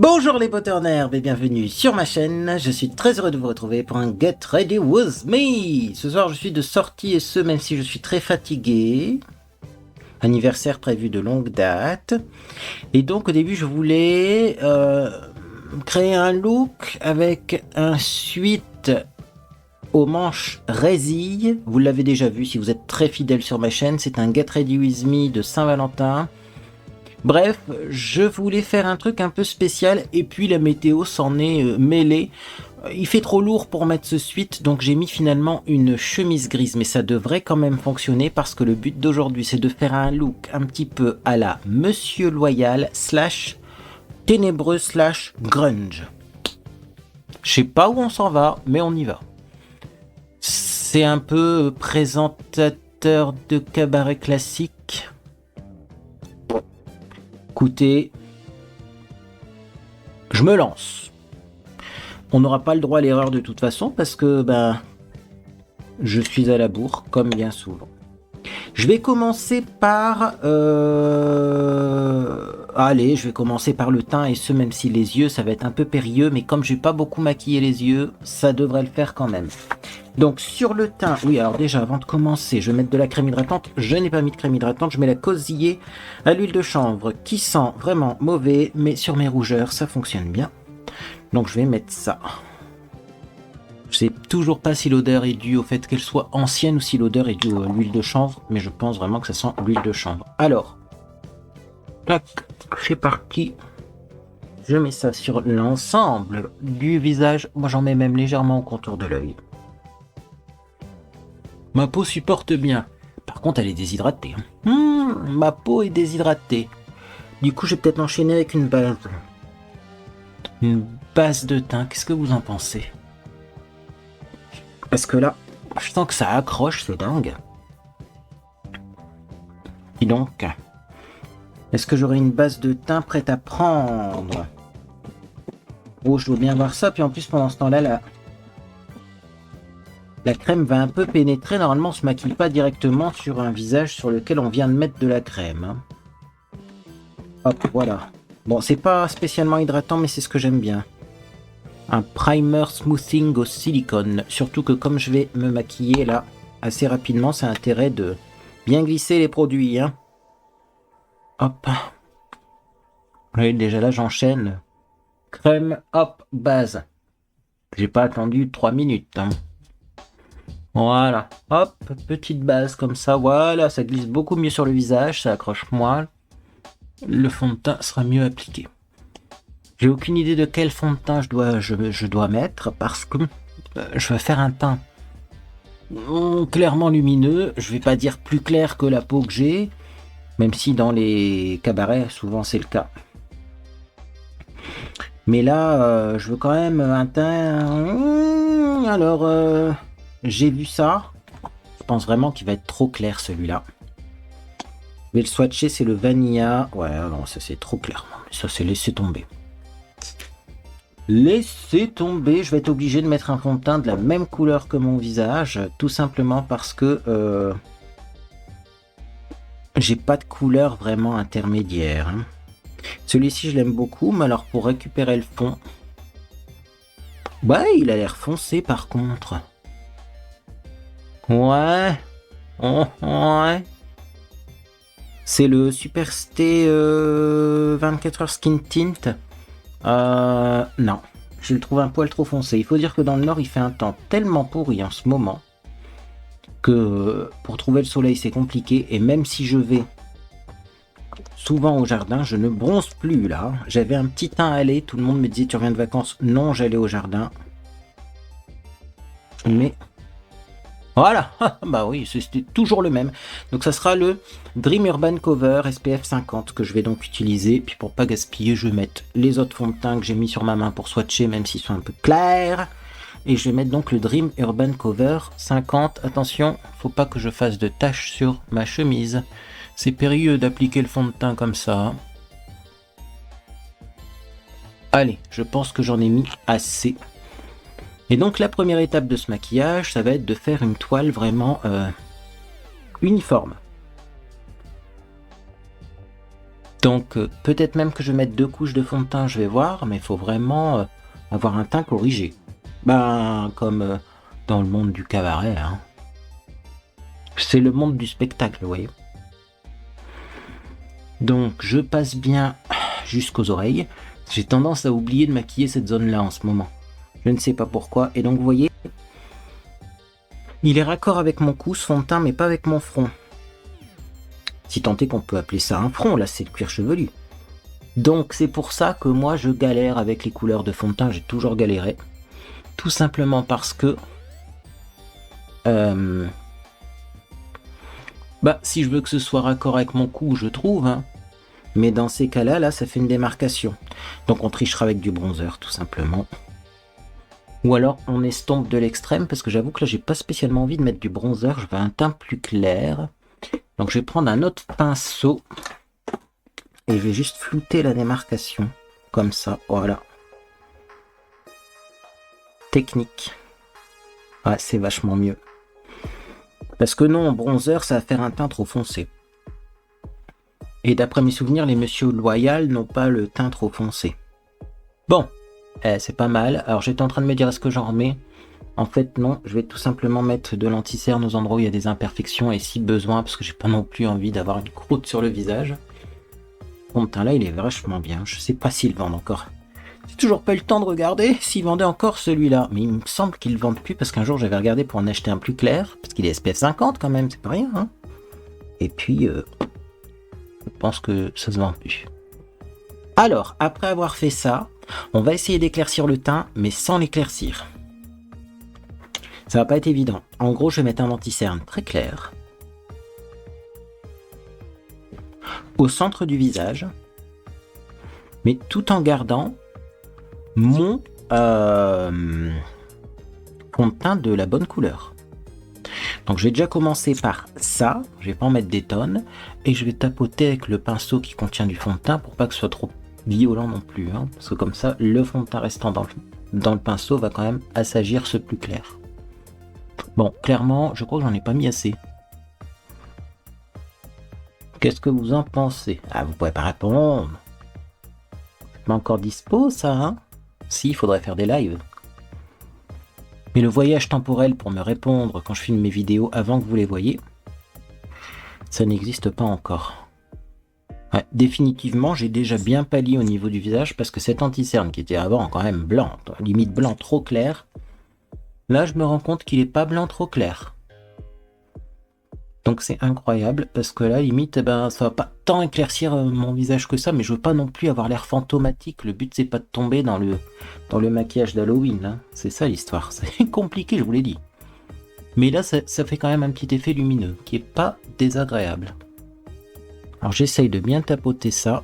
Bonjour les Potternerds et bienvenue sur ma chaîne, je suis très heureux de vous retrouver pour un Get Ready With Me. Ce soir je suis de sortie et ce même si je suis très fatigué. Anniversaire prévu de longue date. Et donc au début je voulais créer un look avec un suite aux manches résille. Vous l'avez déjà vu si vous êtes très fidèle sur ma chaîne, c'est un Get Ready With Me de Saint-Valentin. Bref, je voulais faire un truc un peu spécial et puis la météo s'en est mêlée. Il fait trop lourd pour mettre ce suite, donc j'ai mis finalement une chemise grise, mais ça devrait quand même fonctionner parce que le but d'aujourd'hui c'est de faire un look un petit peu à la Monsieur Loyal / ténébreux / grunge. Je sais pas où on s'en va, mais on y va. C'est un peu présentateur de cabaret classique. Écoutez, je me lance. On n'aura pas le droit à l'erreur de toute façon parce que je suis à la bourre comme bien souvent. Je vais commencer par allez, je vais commencer par le teint et ce même si les yeux ça va être un peu périlleux, mais comme j'ai pas beaucoup maquillé les yeux, ça devrait le faire quand même. Donc sur le teint, oui alors déjà avant de commencer, je vais mettre de la crème hydratante. Je n'ai pas mis de crème hydratante, je mets la Cosillé à l'huile de chanvre qui sent vraiment mauvais, mais sur mes rougeurs ça fonctionne bien. Donc je vais mettre ça. Je sais toujours pas si l'odeur est due au fait qu'elle soit ancienne ou si l'odeur est due à l'huile de chanvre, mais je pense vraiment que ça sent l'huile de chanvre. Alors, tac, c'est parti. Je mets ça sur l'ensemble du visage. Moi j'en mets même légèrement au contour de l'œil. Ma peau supporte bien. Par contre, elle est déshydratée. Ma peau est déshydratée. Du coup, je vais peut-être enchaîner avec une base. Une base de teint. Qu'est-ce que vous en pensez? Parce que là, je sens que ça accroche, c'est dingue. Et donc, est-ce que j'aurai une base de teint prête à prendre? Oh, je dois bien voir ça. Puis en plus, pendant ce temps-là, la crème va un peu pénétrer. Normalement, on ne se maquille pas directement sur un visage sur lequel on vient de mettre de la crème. Hop, voilà. Bon, c'est pas spécialement hydratant, mais c'est ce que j'aime bien. Un primer smoothing au silicone. Surtout que comme je vais me maquiller là assez rapidement, c'est intérêt de bien glisser les produits. Hein. Hop. Oui, déjà là, j'enchaîne. Crème, hop, base. J'ai pas attendu 3 minutes. Hein. Voilà, hop, petite base comme ça, voilà, ça glisse beaucoup mieux sur le visage, ça accroche moins. Le fond de teint sera mieux appliqué. J'ai aucune idée de quel fond de teint je dois mettre parce que je vais faire un teint clairement lumineux. Je vais pas dire plus clair que la peau que j'ai, même si dans les cabarets, souvent c'est le cas. Mais là, je veux quand même un teint... Alors... j'ai vu ça. Je pense vraiment qu'il va être trop clair celui-là. Je vais le swatcher, c'est le Vanilla. Ouais, non, ça c'est trop clair. Ça c'est laisser tomber. Laissez tomber. Je vais être obligé de mettre un fond de teint de la même couleur que mon visage. Tout simplement parce que j'ai pas de couleur vraiment intermédiaire. Hein. Celui-ci, je l'aime beaucoup. Mais alors, pour récupérer le fond... Ouais, il a l'air foncé par contre. Ouais. Ouais. C'est le Super Stay 24 heures Skin Tint. Non. Je le trouve un poil trop foncé. Il faut dire que dans le Nord, il fait un temps tellement pourri en ce moment que pour trouver le soleil, c'est compliqué. Et même si je vais souvent au jardin, je ne bronze plus là. J'avais un petit teint à aller. Tout le monde me disait, tu reviens de vacances? Non, j'allais au jardin. Mais... voilà, bah oui, c'était toujours le même. Donc ça sera le Dream Urban Cover SPF 50 que je vais donc utiliser. Puis pour pas gaspiller, je vais mettre les autres fonds de teint que j'ai mis sur ma main pour swatcher, même s'ils sont un peu clairs. Et je vais mettre donc le Dream Urban Cover 50. Attention, faut pas que je fasse de taches sur ma chemise. C'est périlleux d'appliquer le fond de teint comme ça. Allez, je pense que j'en ai mis assez. Et donc la première étape de ce maquillage, ça va être de faire une toile vraiment uniforme. Donc peut-être même que je vais mettre 2 couches de fond de teint, je vais voir, mais il faut vraiment avoir un teint corrigé. Ben, comme dans le monde du cabaret, hein. C'est le monde du spectacle, vous voyez. Donc je passe bien jusqu'aux oreilles. J'ai tendance à oublier de maquiller cette zone-là en ce moment. Je ne sais pas pourquoi. Et donc vous voyez, il est raccord avec mon cou, ce fond de teint, mais pas avec mon front. Si tant est qu'on peut appeler ça un front, là c'est le cuir chevelu. Donc c'est pour ça que moi je galère avec les couleurs de fond de teint, j'ai toujours galéré. Tout simplement parce que si je veux que ce soit raccord avec mon cou, je trouve, hein. Mais dans ces cas-là, là, ça fait une démarcation. Donc on trichera avec du bronzer, tout simplement. Ou alors on estompe de l'extrême, parce que j'avoue que là, j'ai pas spécialement envie de mettre du bronzer. Je veux un teint plus clair. Donc je vais prendre un autre pinceau. Et je vais juste flouter la démarcation. Comme ça, voilà. Technique. Ouais, c'est vachement mieux. Parce que non, bronzer, ça va faire un teint trop foncé. Et d'après mes souvenirs, les Monsieur Loyal n'ont pas le teint trop foncé. Bon, c'est pas mal. Alors j'étais en train de me dire, est-ce que j'en remets? En fait non, je vais tout simplement mettre de l'anti-cerne aux endroits où il y a des imperfections et si besoin, parce que j'ai pas non plus envie d'avoir une croûte sur le visage. Bon, teint là, il est vachement bien. Je sais pas s'ils vendent encore. J'ai toujours pas eu le temps de regarder s'ils vendaient encore celui-là. Mais il me semble qu'ils le vendent plus parce qu'un jour j'avais regardé pour en acheter un plus clair. Parce qu'il est SPF 50 quand même, c'est pas rien, hein. Et puis... je pense que ça se vend plus. Alors, après avoir fait ça, on va essayer d'éclaircir le teint, mais sans l'éclaircir. Ça va pas être évident. En gros, je vais mettre un anti-cerne très clair. Au centre du visage. Mais tout en gardant mon fond de teint de la bonne couleur. Donc je vais déjà commencer par ça, je vais pas en mettre des tonnes, et je vais tapoter avec le pinceau qui contient du fond de teint pour pas que ce soit trop violent non plus, hein, parce que comme ça, le fond de teint restant dans le pinceau va quand même assagir ce plus clair. Bon, clairement, je crois que j'en ai pas mis assez. Qu'est-ce que vous en pensez? Ah, vous pouvez pas répondre. C'est pas encore dispo, ça, hein? Si, il faudrait faire des lives. Mais le voyage temporel pour me répondre quand je filme mes vidéos avant que vous les voyez, ça n'existe pas encore. Ouais, définitivement, j'ai déjà bien pâli au niveau du visage parce que cet anti-cerne qui était avant quand même blanc, limite blanc trop clair, là je me rends compte qu'il est pas blanc trop clair. Donc c'est incroyable parce que là limite ça va pas tant éclaircir mon visage que ça, mais je veux pas non plus avoir l'air fantomatique. Le but c'est pas de tomber dans le maquillage d'Halloween, hein. C'est ça l'histoire, c'est compliqué, je vous l'ai dit. Mais là ça fait quand même un petit effet lumineux qui est pas désagréable. Alors j'essaye de bien tapoter ça.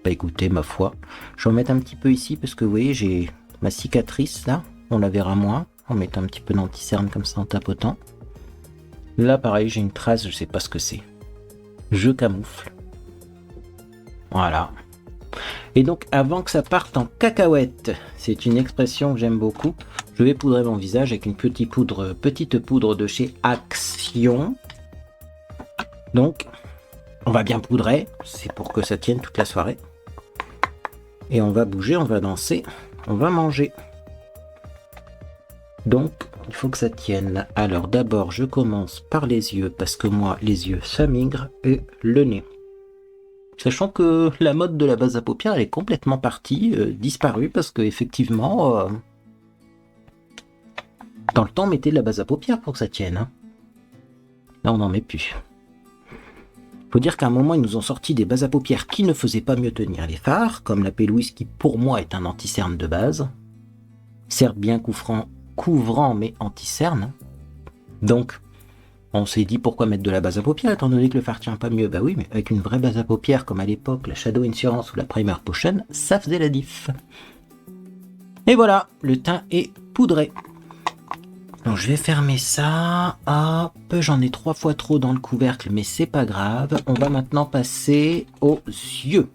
Bah écoutez, ma foi, je vais en mettre un petit peu ici parce que vous voyez j'ai ma cicatrice là, on la verra moins en mettant un petit peu d'anti-cerne comme ça en tapotant. Là, pareil, j'ai une trace, je sais pas ce que c'est. Je camoufle. Voilà. Et donc, avant que ça parte en cacahuète, c'est une expression que j'aime beaucoup, je vais poudrer mon visage avec une petite poudre de chez Action. Donc, on va bien poudrer, c'est pour que ça tienne toute la soirée. Et on va bouger, on va danser, on va manger. Donc, il faut que ça tienne. Alors d'abord, je commence par les yeux, parce que moi, les yeux, ça migre, et le nez. Sachant que la mode de la base à paupières, elle est complètement partie, disparue, parce que effectivement, dans le temps, on mettait de la base à paupières pour que ça tienne, hein. Là, on n'en met plus. Faut dire qu'à un moment, ils nous ont sorti des bases à paupières qui ne faisaient pas mieux tenir les fards, comme la P-Louise, qui pour moi est un anti-cerne de base. Certes bien couvrant mais anti-cerne. Donc on s'est dit pourquoi mettre de la base à paupières étant donné que le fard tient pas mieux. Bah oui, mais avec une vraie base à paupières comme à l'époque la Shadow Insurance ou la Primer Potion, ça faisait la diff. Et voilà, le teint est poudré. Donc je vais fermer ça. Hop, j'en ai 3 fois trop dans le couvercle, mais c'est pas grave. On va maintenant passer aux yeux.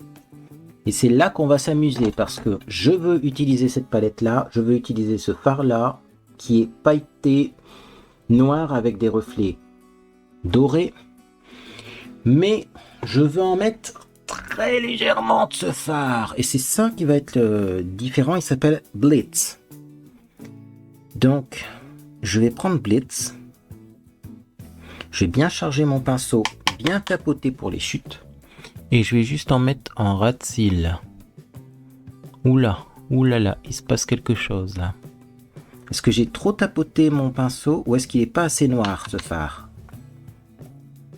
Et c'est là qu'on va s'amuser parce que je veux utiliser cette palette là, je veux utiliser ce fard là qui est pailleté noir avec des reflets dorés, mais je veux en mettre très légèrement de ce phare. Et c'est ça qui va être différent. Il s'appelle Blitz. Donc, je vais prendre Blitz. Je vais bien charger mon pinceau, bien tapoter pour les chutes. Et je vais juste en mettre en ras de cils. Oula, oulala, il se passe quelque chose là. Est-ce que j'ai trop tapoté mon pinceau ou est-ce qu'il n'est pas assez noir ce phare?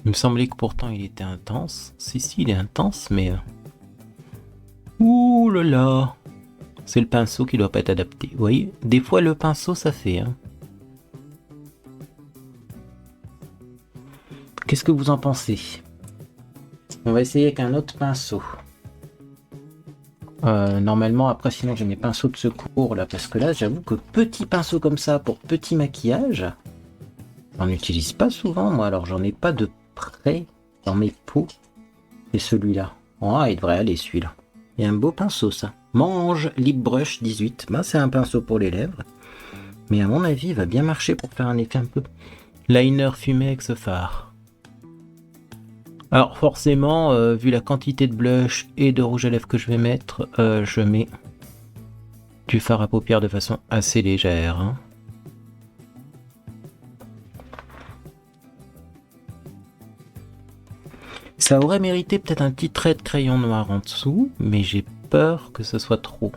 Il me semblait que pourtant il était intense. Si, il est intense, mais... Ouh là là. C'est le pinceau qui doit pas être adapté. Vous voyez, des fois le pinceau ça fait. Hein. Qu'est-ce que vous en pensez? On va essayer avec un autre pinceau. Normalement, après, sinon j'ai mes pinceaux de secours là, parce que là, j'avoue que petit pinceau comme ça pour petit maquillage, j'en utilise pas souvent moi, alors j'en ai pas de près dans mes pots. Et celui-là, oh, il devrait aller celui-là. Il y a un beau pinceau ça. Mange Lip Brush 18, ben, c'est un pinceau pour les lèvres, mais à mon avis, il va bien marcher pour faire un effet un peu liner fumé avec ce phare. Alors forcément, vu la quantité de blush et de rouge à lèvres que je vais mettre, je mets du fard à paupières de façon assez légère. Hein. Ça aurait mérité peut-être un petit trait de crayon noir en dessous, mais j'ai peur que ce soit trop.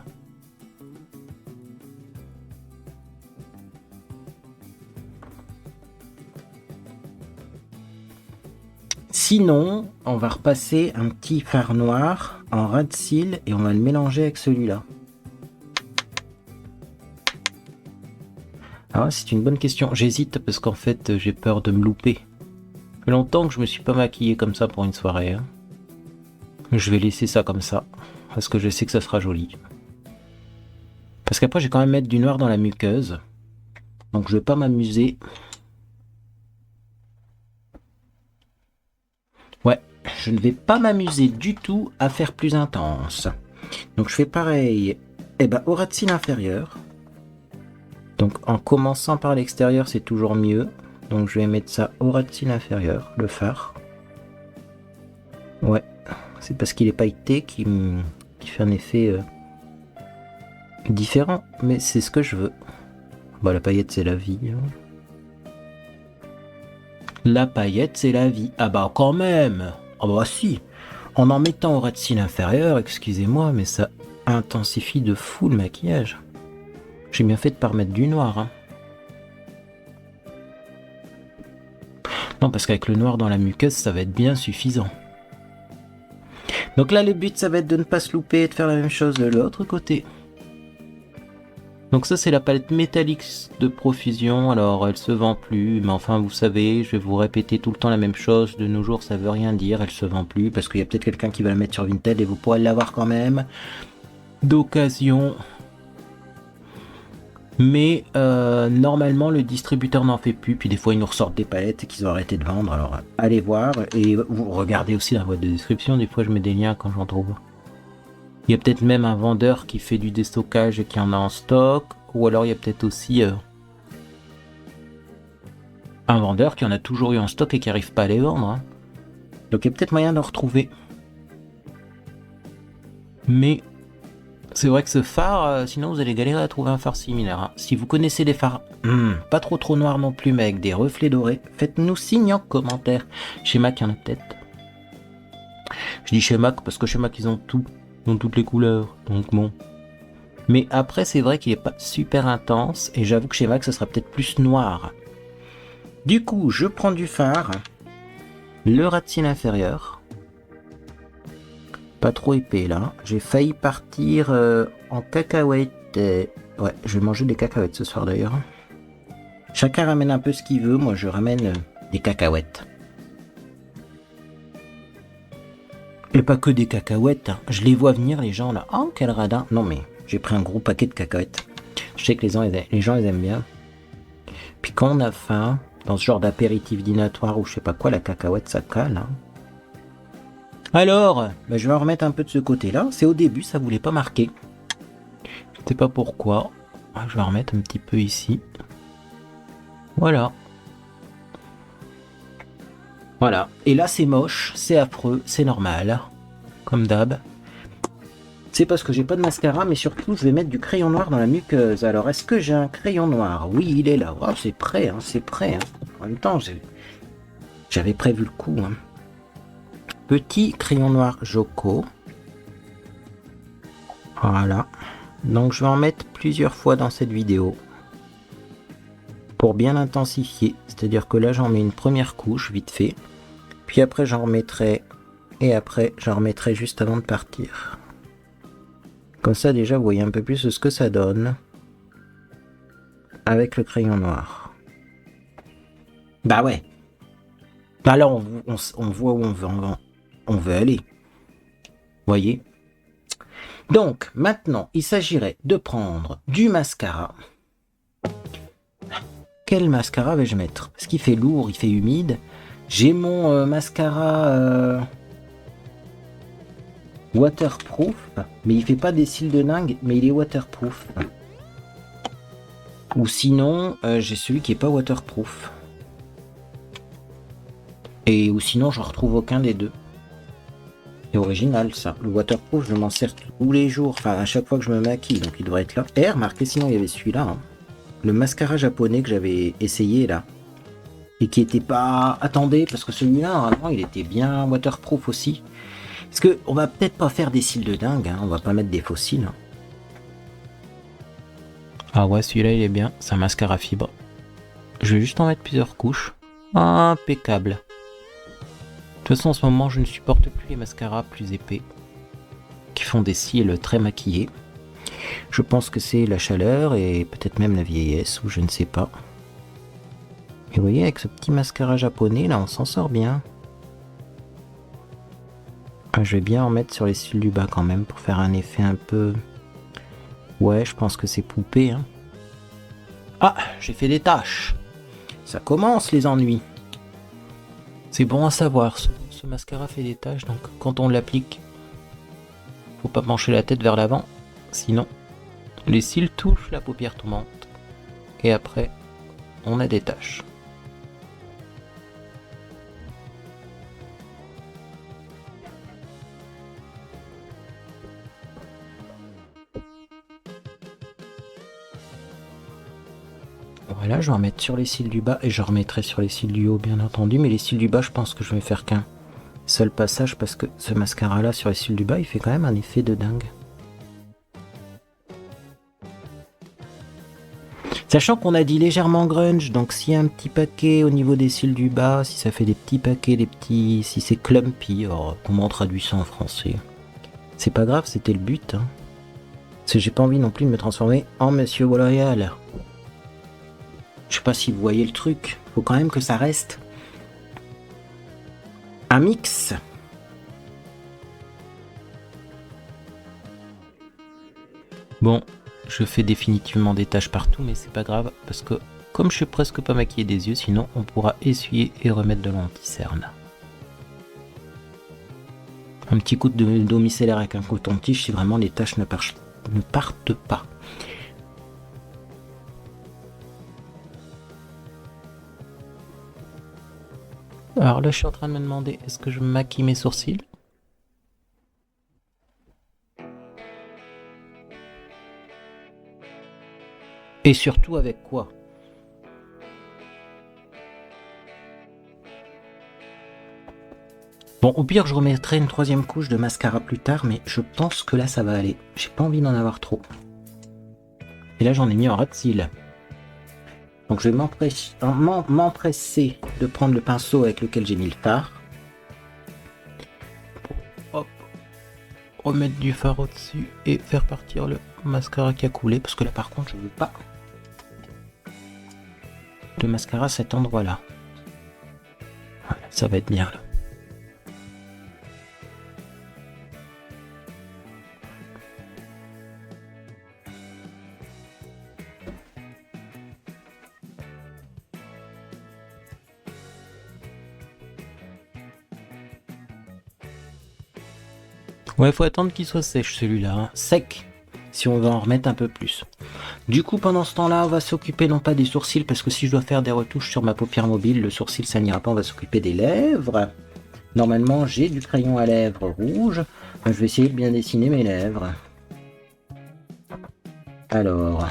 Sinon, on va repasser un petit fard noir en ras de cils et on va le mélanger avec celui-là. Ah, c'est une bonne question. J'hésite parce qu'en fait, j'ai peur de me louper. Ça fait longtemps que je me suis pas maquillé comme ça pour une soirée. Hein. Je vais laisser ça comme ça parce que je sais que ça sera joli. Parce qu'après, je vais quand même mettre du noir dans la muqueuse. Donc, je vais pas m'amuser. Ouais, je ne vais pas m'amuser du tout à faire plus intense. Donc je fais pareil au ras de cils inférieur. Donc en commençant par l'extérieur, c'est toujours mieux. Donc je vais mettre ça au ras de cils inférieur, le fard. Ouais, c'est parce qu'il est pailleté qui fait un effet différent. Mais c'est ce que je veux. Bah la paillette c'est la vie. Hein. La paillette c'est la vie. Ah bah quand même. Ah bah si. En mettant au ras de cils inférieur, excusez-moi, mais ça intensifie de fou le maquillage. J'ai bien fait de pas remettre du noir. Hein. Non, parce qu'avec le noir dans la muqueuse, ça va être bien suffisant. Donc là, le but, ça va être de ne pas se louper et de faire la même chose de l'autre côté. Donc ça, c'est la palette métallique de Profusion. Alors, elle se vend plus, mais enfin, vous savez, je vais vous répéter tout le temps la même chose. De nos jours, ça veut rien dire, elle se vend plus, parce qu'il y a peut-être quelqu'un qui va la mettre sur Vinted et vous pourrez l'avoir quand même. D'occasion. Mais normalement, le distributeur n'en fait plus. Puis des fois, ils nous ressortent des palettes qu'ils ont arrêté de vendre. Alors, allez voir. Et vous regardez aussi la boîte de description. Des fois, je mets des liens quand j'en trouve. Il y a peut-être même un vendeur qui fait du déstockage et qui en a en stock. Ou alors, il y a peut-être aussi un vendeur qui en a toujours eu en stock et qui n'arrive pas à les vendre. Hein. Donc, il y a peut-être moyen d'en retrouver. Mais... c'est vrai que ce phare, sinon vous allez galérer à trouver un phare similaire. Hein. Si vous connaissez des phares pas trop noirs non plus, mais avec des reflets dorés, faites-nous signe en commentaire. Chez MAC, il y en a peut-être. Je dis chez MAC parce que chez MAC, ils ont tout, ils ont toutes les couleurs. Donc bon. Mais après, c'est vrai qu'il n'est pas super intense, et j'avoue que chez MAC, ça sera peut-être plus noir. Du coup, je prends du fard, le ras de cils inférieur. Pas trop épais là. J'ai failli partir en cacahuètes. Ouais, je vais manger des cacahuètes ce soir d'ailleurs. Chacun ramène un peu ce qu'il veut. Moi, je ramène des cacahuètes. Et pas que des cacahuètes. Hein. Je les vois venir, les gens là. Oh, quel radin. Non, mais j'ai pris un gros paquet de cacahuètes. Je sais que les gens ils aiment bien. Puis quand on a faim, dans ce genre d'apéritif dînatoire ou je sais pas quoi, la cacahuète ça cale. Hein. Alors, je vais en remettre un peu de ce côté-là. C'est au début, ça voulait pas marquer. Je sais pas pourquoi. Je vais en remettre un petit peu ici. Voilà. Voilà. Et là, c'est moche, c'est affreux, c'est normal. comme d'hab. C'est parce que j'ai pas de mascara, mais surtout je vais mettre du crayon noir dans la muqueuse. Alors est-ce que j'ai un crayon noir? Oui, il est là. Oh, c'est prêt, hein, c'est prêt. Hein. En même temps, j'avais prévu le coup. Hein. Petit crayon noir Joko. Voilà. Donc je vais en mettre plusieurs fois dans cette vidéo. Pour bien l'intensifier. C'est-à-dire que là j'en mets une première couche, vite fait. Puis après j'en remettrai. Et après j'en remettrai juste avant de partir. Comme ça déjà vous voyez un peu plus ce que ça donne. Avec le crayon noir. Bah ouais. Bah là on voit où on veut aller. Voyez. Donc maintenant il s'agirait de prendre du mascara. Quel mascara vais-je mettre? Parce qu'il fait lourd, il fait humide. J'ai mon mascara waterproof, mais il fait pas des cils de dingue, mais il est waterproof. Ou sinon, j'ai celui qui est pas waterproof. Ou sinon, je retrouve aucun des deux. C'est original ça. Le waterproof, je m'en sers tous les jours, enfin à chaque fois que je me maquille, donc il devrait être là. Et remarquez, sinon il y avait celui-là. Hein. Le mascara japonais que j'avais essayé là. Et qui était pas... Attendez, parce que celui-là, normalement, il était bien waterproof aussi. Parce que on va peut-être pas faire des cils de dingue, hein. On va pas mettre des faux cils. Hein. Ah ouais, celui-là, il est bien. C'est un mascara fibre. Je vais juste en mettre plusieurs couches. Impeccable. De toute façon, en ce moment, je ne supporte plus les mascaras plus épais. Qui font des cils très maquillés. Je pense que c'est la chaleur et peut-être même la vieillesse, ou je ne sais pas. Et vous voyez, avec ce petit mascara japonais, là, on s'en sort bien. Je vais bien en mettre sur les cils du bas quand même, pour faire un effet un peu... Ouais, je pense que c'est poupée. Hein. Ah, j'ai fait des taches. Ça commence, les ennuis. C'est bon à savoir, ce mascara fait des taches, donc quand on l'applique, faut pas pencher la tête vers l'avant, sinon les cils touchent la paupière tombante. Et après, on a des taches. Voilà, je vais en mettre sur les cils du bas et je remettrai sur les cils du haut, bien entendu. Mais les cils du bas, je pense que je vais faire qu'un seul passage parce que ce mascara-là sur les cils du bas, il fait quand même un effet de dingue. Sachant qu'on a dit légèrement grunge, donc s'il y a un petit paquet au niveau des cils du bas, si ça fait des petits paquets, si c'est clumpy, alors comment on traduit ça en français? C'est pas grave, c'était le but. Hein. Parce que j'ai pas envie non plus de me transformer en Monsieur Loyal. Je sais pas si vous voyez le truc, faut quand même que ça reste un mix. Bon, je fais définitivement des taches partout, mais c'est pas grave, parce que comme je suis presque pas maquillé des yeux, sinon on pourra essuyer et remettre de l'anti-cerne. Un petit coup d'eau micellaire avec un coton-tige si vraiment les taches ne partent pas. Alors là, je suis en train de me demander, est-ce que je maquille mes sourcils? Et surtout avec quoi? Bon, au pire, je remettrai une troisième couche de mascara plus tard, mais je pense que là, ça va aller. J'ai pas envie d'en avoir trop. Et là, j'en ai mis en ras de cils. Donc je vais m'empresser de prendre le pinceau avec lequel j'ai mis le fard. Hop. Remettre du fard au-dessus et faire partir le mascara qui a coulé. Parce que là par contre je veux pas de mascara à cet endroit là. Voilà, ça va être bien là. Ouais, faut attendre qu'il soit sèche celui-là, hein. Sec, si on veut en remettre un peu plus. Du coup, pendant ce temps-là, on va s'occuper non pas des sourcils, parce que si je dois faire des retouches sur ma paupière mobile, le sourcil ça n'ira pas, on va s'occuper des lèvres. Normalement, j'ai du crayon à lèvres rouge. Je vais essayer de bien dessiner mes lèvres. Alors,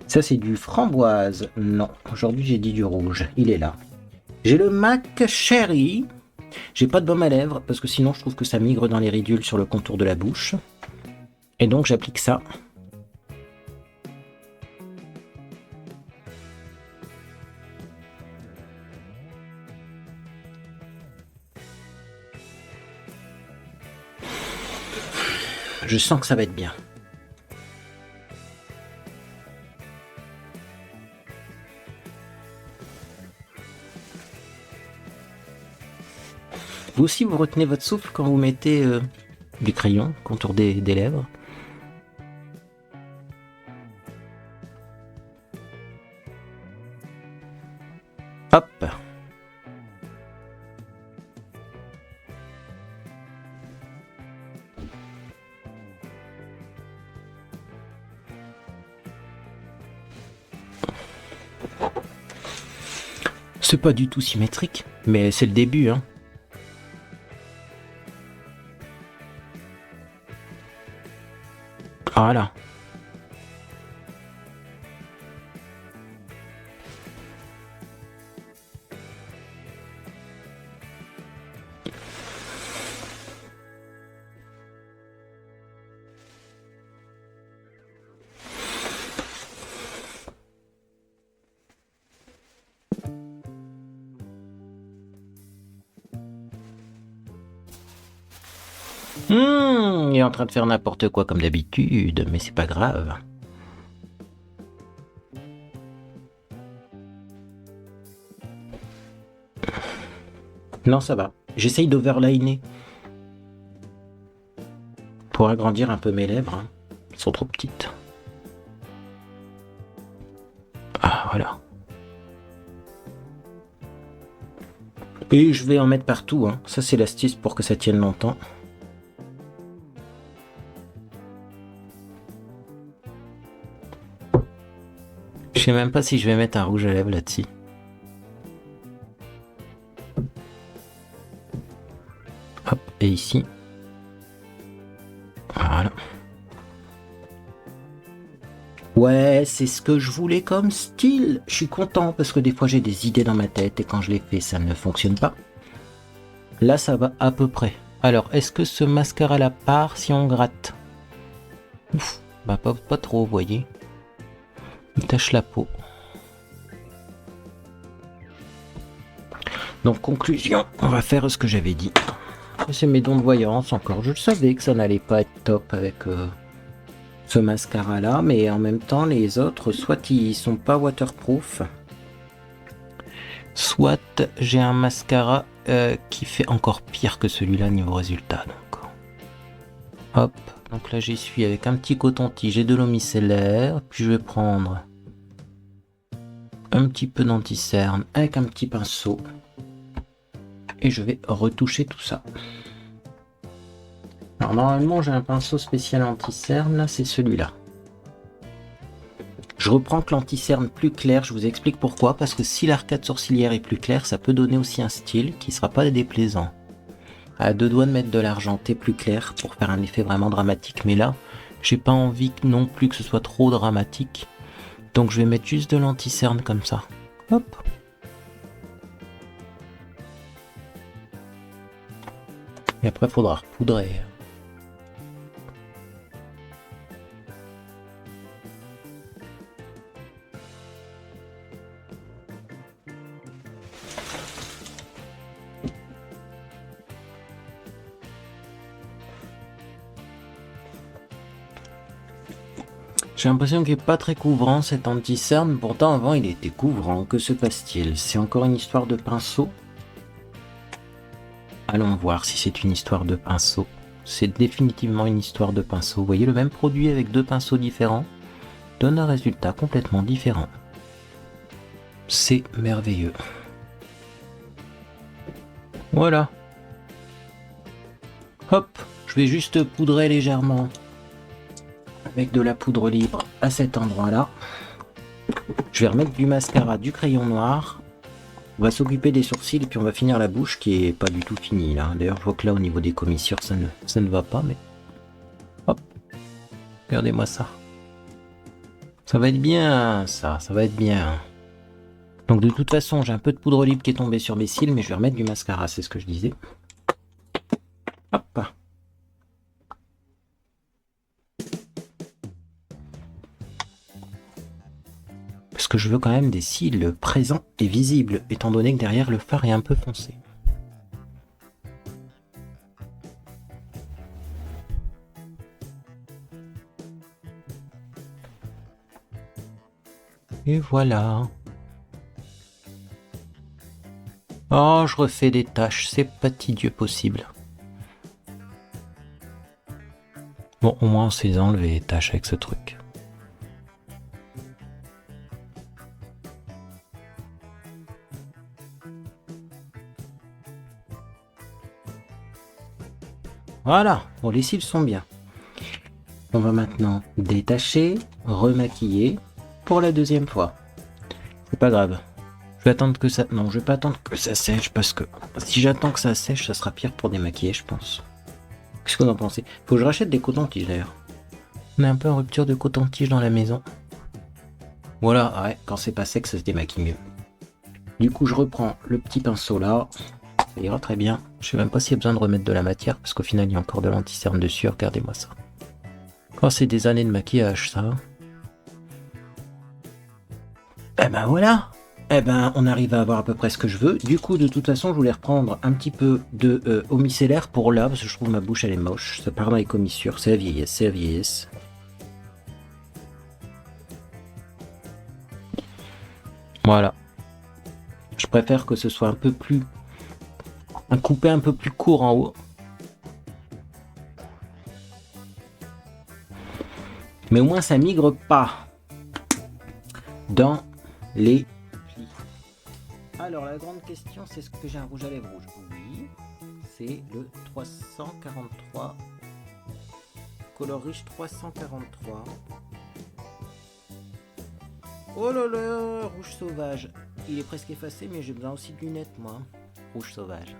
ça c'est du framboise. Non, aujourd'hui j'ai dit du rouge. Il est là. J'ai le MAC Cherry. J'ai pas de baume à lèvres parce que sinon je trouve que ça migre dans les ridules sur le contour de la bouche. Et donc j'applique ça. Je sens que ça va être bien. Vous aussi, vous retenez votre souffle quand vous mettez du crayon, contour des lèvres. Hop. C'est pas du tout symétrique, mais c'est le début, hein. Voilà. Il est en train de faire n'importe quoi comme d'habitude, mais c'est pas grave. Non, ça va. J'essaye d'overliner pour agrandir un peu mes lèvres. Hein. Elles sont trop petites. Ah, voilà. Et je vais en mettre partout. Hein. Ça, c'est l'astuce pour que ça tienne longtemps. Je sais même pas si je vais mettre un rouge à lèvres là-dessus. Hop, et ici. Voilà. Ouais, c'est ce que je voulais comme style. Je suis content parce que des fois j'ai des idées dans ma tête et quand je les fais, ça ne fonctionne pas. Là, ça va à peu près. Alors, est-ce que ce mascara là part si on gratte? Ouf, bah pas trop, vous voyez. Il tache la peau. Donc, conclusion, on va faire ce que j'avais dit. C'est mes dons de voyance encore. Je le savais que ça n'allait pas être top avec ce mascara là, mais en même temps, les autres, soit ils sont pas waterproof, soit j'ai un mascara qui fait encore pire que celui-là niveau résultat. Donc, hop. Donc là, j'essuie avec un petit coton-tige et de l'eau micellaire. Puis je vais prendre un petit peu d'anti-cerne avec un petit pinceau. Et je vais retoucher tout ça. Alors normalement, j'ai un pinceau spécial anti-cerne. Là, c'est celui-là. Je reprends que l'anti-cerne plus clair. Je vous explique pourquoi. Parce que si l'arcade sourcilière est plus claire, ça peut donner aussi un style qui ne sera pas déplaisant. À deux doigts de mettre de l'argenté plus clair pour faire un effet vraiment dramatique. Mais là, j'ai pas envie non plus que ce soit trop dramatique. Donc je vais mettre juste de l'anti-cerne comme ça. Hop. Et après, il faudra repoudrer. J'ai l'impression qu'il n'est pas très couvrant cet anti-cerne, pourtant avant il était couvrant, que se passe-t-il? C'est encore une histoire de pinceau? Allons voir si c'est une histoire de pinceau. C'est définitivement une histoire de pinceau. Vous voyez, le même produit avec deux pinceaux différents donne un résultat complètement différent. C'est merveilleux. Voilà. Hop, je vais juste poudrer légèrement avec de la poudre libre à cet endroit-là. Je vais remettre du mascara, du crayon noir On va s'occuper des sourcils et puis on va finir la bouche qui est pas du tout finie là. D'ailleurs, je vois que là au niveau des commissures, ça ne va pas, mais hop, regardez-moi ça. Ça va être bien, ça va être bien. Donc de toute façon, j'ai un peu de poudre libre qui est tombée sur mes cils, mais je vais remettre du mascara, c'est ce que je disais. Hop. Parce que je veux quand même des cils présents et visibles, étant donné que derrière le fard est un peu foncé. Et voilà. Oh, je refais des taches, c'est fatidieux possible. Bon, au moins on s'est enlevé les taches avec ce truc. Voilà, bon les cils sont bien. On va maintenant détacher, remaquiller pour la deuxième fois. C'est pas grave. Je vais attendre que ça... Non, je vais pas attendre que ça sèche parce que si j'attends que ça sèche, ça sera pire pour démaquiller, je pense. Qu'est-ce que vous en pensez? Faut que je rachète des cotons-tiges d'ailleurs. On est un peu en rupture de coton-tige dans la maison. Voilà, ouais, quand c'est pas sec, ça se démaquille mieux. Du coup, je reprends le petit pinceau là. Ça ira très bien. Je sais même pas s'il y a besoin de remettre de la matière parce qu'au final, il y a encore de l'anti-cerne dessus. Regardez-moi ça. Oh, c'est des années de maquillage, ça. Eh ben voilà. Eh ben, on arrive à avoir à peu près ce que je veux. Du coup, de toute façon, je voulais reprendre un petit peu de eau micellaire pour là, parce que je trouve ma bouche, elle est moche. Ça part dans les commissures. C'est la vieillesse, c'est la vieillesse. Voilà. Je préfère que ce soit un peu plus... un coupé un peu plus court en haut. Mais au moins, ça migre pas dans les plis. Alors, la grande question, c'est ce que j'ai un rouge à lèvres rouge. Oui, c'est le 343. Color riche 343. Oh là là, rouge sauvage. Il est presque effacé, mais j'ai besoin aussi de lunettes, moi. Rouge sauvage.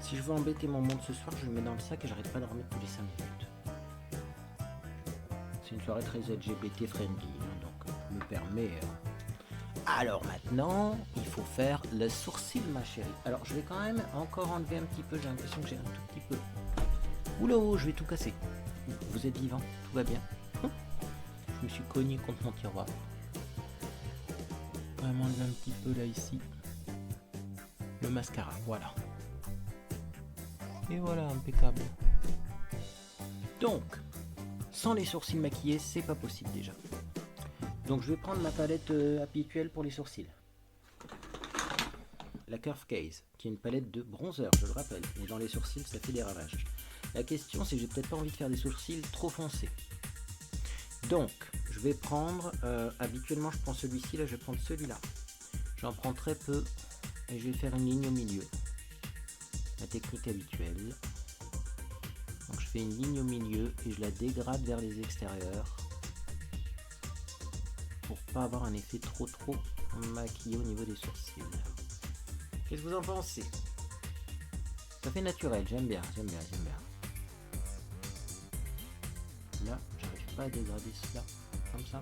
Si je veux embêter mon monde ce soir, je le mets dans le sac et j'arrête pas de remettre tous les 5 minutes. C'est une soirée très LGBT friendly, donc me permet... Alors maintenant, il faut faire le sourcil, ma chérie. Alors je vais quand même encore enlever un petit peu, j'ai l'impression que j'ai un tout petit peu... Oula, je vais tout casser. Vous êtes vivant, tout va bien. Je me suis cogné contre mon tiroir. On va m'enlever un petit peu là ici. Le mascara, voilà. Et voilà, impeccable. Donc, sans les sourcils maquillés, c'est pas possible déjà. Donc je vais prendre ma palette habituelle pour les sourcils. La Curve Case, qui est une palette de bronzer, je le rappelle. Mais dans les sourcils, ça fait des ravages. La question, c'est que j'ai peut-être pas envie de faire des sourcils trop foncés. Donc, je vais prendre... habituellement, je prends celui-ci, là, je vais prendre celui-là. J'en prends très peu. Et je vais faire une ligne au milieu. La technique habituelle. Donc je fais une ligne au milieu et je la dégrade vers les extérieurs pour pas avoir un effet trop maquillé au niveau des sourcils. Qu'est-ce que vous en pensez? Ça fait naturel, j'aime bien. Là, j'arrive pas à dégrader cela comme ça.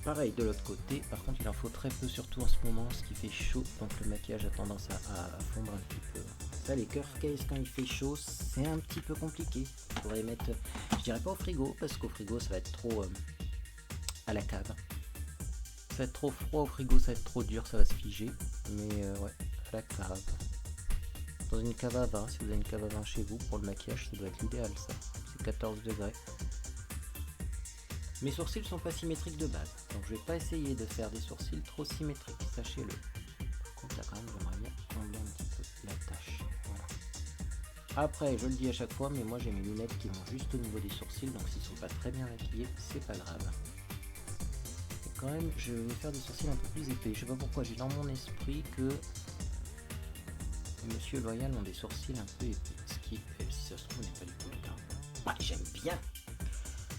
Pareil de l'autre côté, par contre il en faut très peu, surtout en ce moment, ce qui fait chaud, donc le maquillage a tendance à fondre un petit peu. Ça, les Curve Case, quand il fait chaud, c'est un petit peu compliqué. Il faudrait mettre, je dirais pas au frigo, parce qu'au frigo ça va être trop à la cave. Ça va être trop froid au frigo, ça va être trop dur, ça va se figer. Mais ouais, à la cave. Dans une cave à vin, si vous avez une cave à vin chez vous, pour le maquillage, ça doit être l'idéal ça. C'est 14 degrés. Mes sourcils sont pas symétriques de base, donc je vais pas essayer de faire des sourcils trop symétriques, sachez-le. Par contre là quand même j'aimerais bien combler un petit peu la tâche. Voilà. Après, je le dis à chaque fois, mais moi j'ai mes lunettes qui vont juste au niveau des sourcils, donc s'ils sont pas très bien maquillés, c'est pas grave. Et quand même, je vais faire des sourcils un peu plus épais. Je sais pas pourquoi, j'ai dans mon esprit que Monsieur Loyal ont des sourcils un peu épais. Ce qui, si ça se trouve, n'est pas du tout le cas. Ah, j'aime bien.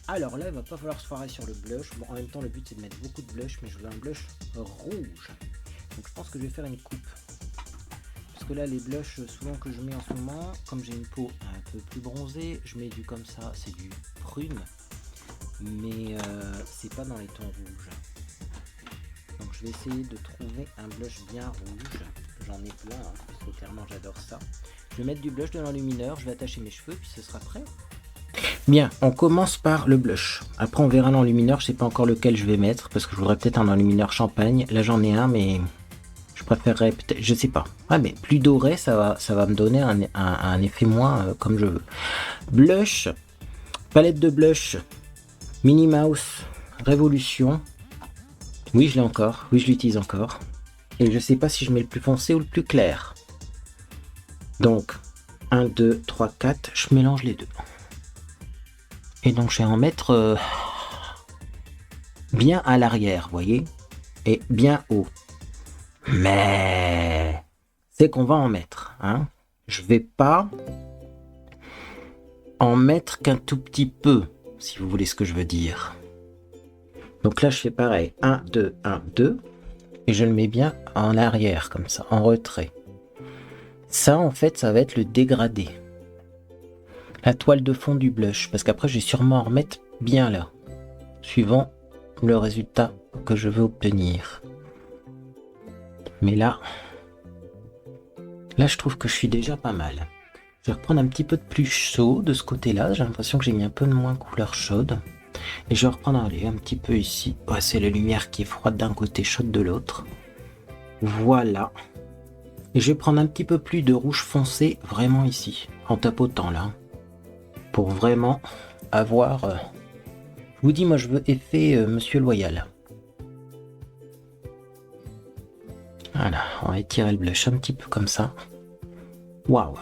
Alors là, il va pas falloir se foirer sur le blush. Bon, en même temps, le but c'est de mettre beaucoup de blush, mais je veux un blush rouge. Donc je pense que je vais faire une coupe. Parce que là, les blushs souvent que je mets en ce moment, comme j'ai une peau un peu plus bronzée, je mets du comme ça, c'est du prune. Mais c'est pas dans les tons rouges. Donc je vais essayer de trouver un blush bien rouge. J'en ai plein, hein, parce que clairement j'adore ça. Je vais mettre du blush de l'enlumineur, je vais attacher mes cheveux, puis ce sera prêt. Bien, on commence par le blush. Après on verra l'enlumineur, je sais pas encore lequel je vais mettre, parce que je voudrais peut-être un enlumineur champagne. Là j'en ai un, mais je préférerais peut-être, je sais pas. Ah mais plus doré, ça va me donner un effet moins comme je veux. Blush, palette de blush, Minnie Mouse, Révolution. Oui, je l'ai encore. Oui, je l'utilise encore. Et je sais pas si je mets le plus foncé ou le plus clair. Donc, 1, 2, 3, 4, je mélange les deux. Et donc, je vais en mettre bien à l'arrière, vous voyez, et bien haut. Mais c'est qu'on va en mettre. Hein. Je vais pas en mettre qu'un tout petit peu, si vous voulez ce que je veux dire. Donc là, je fais pareil. 1, 2, 1, 2. Et je le mets bien en arrière, comme ça, en retrait. Ça, en fait, ça va être le dégradé. La toile de fond du blush. Parce qu'après, je vais sûrement en remettre bien là. Suivant le résultat que je veux obtenir. Mais là, je trouve que je suis déjà pas mal. Je vais reprendre un petit peu de plus chaud de ce côté-là. J'ai l'impression que j'ai mis un peu de moins couleur chaude. Et je vais reprendre un petit peu ici. Ouais, c'est la lumière qui est froide d'un côté, chaude de l'autre. Voilà. Et je vais prendre un petit peu plus de rouge foncé vraiment ici, en tapotant là. Pour vraiment avoir... Je vous dis, moi je veux effet Monsieur Loyal. Voilà, on va étirer le blush un petit peu comme ça. Waouh.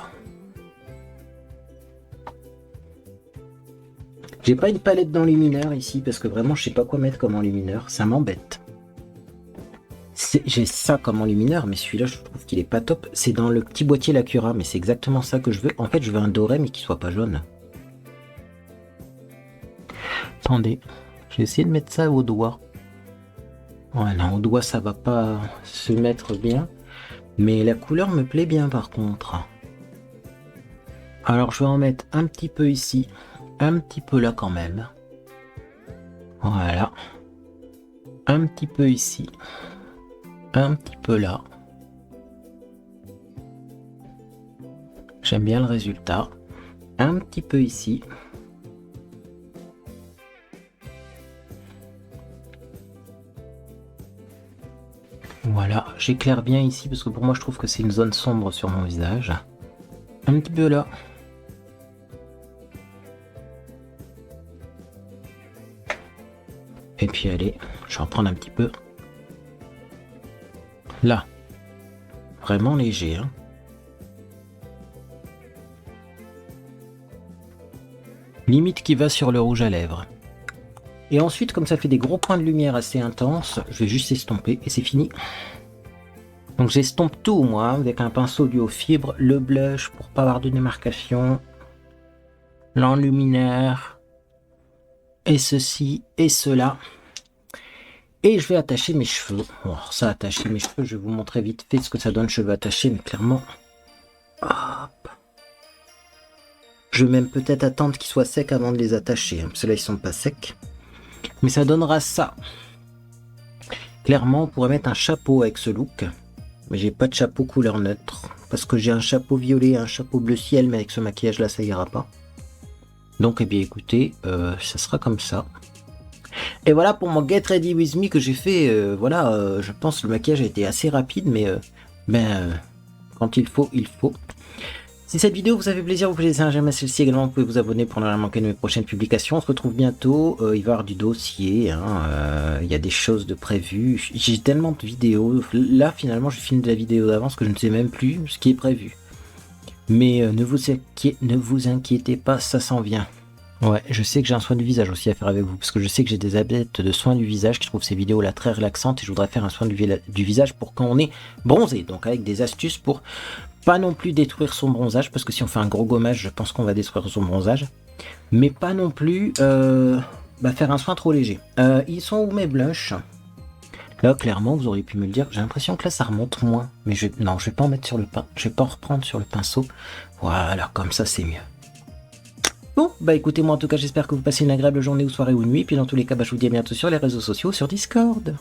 J'ai pas une palette d'enlumineur ici parce que vraiment je sais pas quoi mettre comme enlumineur, ça m'embête. J'ai ça comme enlumineur, mais celui-là je trouve qu'il est pas top. C'est dans le petit boîtier Lacura, mais c'est exactement ça que je veux. En fait, je veux un doré mais qui soit pas jaune. Attendez, je vais essayer de mettre ça au doigt. Ouais, non, au doigt ça va pas se mettre bien, mais la couleur me plaît bien par contre. Alors je vais en mettre un petit peu ici, un petit peu là quand même. Voilà. Un petit peu ici. Un petit peu là. J'aime bien le résultat. Un petit peu ici. Voilà, j'éclaire bien ici parce que pour moi je trouve que c'est une zone sombre sur mon visage. Un petit peu là. Et puis allez, je vais en prendre un petit peu. Là. Vraiment léger. Hein. Limite qui va sur le rouge à lèvres. Et ensuite, comme ça fait des gros points de lumière assez intenses, je vais juste estomper et c'est fini. Donc j'estompe tout moi, avec un pinceau duo fibre, le blush pour pas avoir de démarcation, l'enluminaire, et ceci et cela. Et je vais attacher mes cheveux. Bon, alors ça, attacher mes cheveux, je vais vous montrer vite fait ce que ça donne cheveux attachés, mais clairement... Hop. Je vais même peut-être attendre qu'ils soient secs avant de les attacher, hein, parce que là ils sont pas secs. Mais ça donnera ça. Clairement, on pourrait mettre un chapeau avec ce look. Mais j'ai pas de chapeau couleur neutre. Parce que j'ai un chapeau violet et un chapeau bleu ciel, mais avec ce maquillage là, ça ira pas. Donc, eh bien écoutez, ça sera comme ça. Et voilà pour mon Get Ready With Me que j'ai fait. Voilà, je pense que le maquillage a été assez rapide, mais quand il faut, il faut. Si cette vidéo vous a fait plaisir, vous pouvez laisser un j'aime à celle-ci également. Vous pouvez vous abonner pour ne rien manquer de mes prochaines publications. On se retrouve bientôt. Il va y avoir du dossier. Il y a des choses de prévues. J'ai tellement de vidéos. Là, finalement, je filme de la vidéo d'avance que je ne sais même plus ce qui est prévu. Mais ne vous inquiétez pas, ça s'en vient. Ouais, je sais que j'ai un soin du visage aussi à faire avec vous, parce que je sais que j'ai des adeptes de soins du visage qui trouvent ces vidéos là très relaxantes et je voudrais faire un soin du visage pour quand on est bronzé, donc avec des astuces pour pas non plus détruire son bronzage, parce que si on fait un gros gommage, je pense qu'on va détruire son bronzage, mais pas non plus faire un soin trop léger. Ils sont où mes blushs? Là, clairement, vous auriez pu me le dire, j'ai l'impression que là ça remonte moins, mais non, je vais pas en mettre sur le pinceau, je vais pas en reprendre sur le pinceau, voilà, comme ça c'est mieux. Bon, bah écoutez, moi en tout cas, j'espère que vous passez une agréable journée ou soirée ou nuit. Puis dans tous les cas, je vous dis à bientôt sur les réseaux sociaux, sur Discord.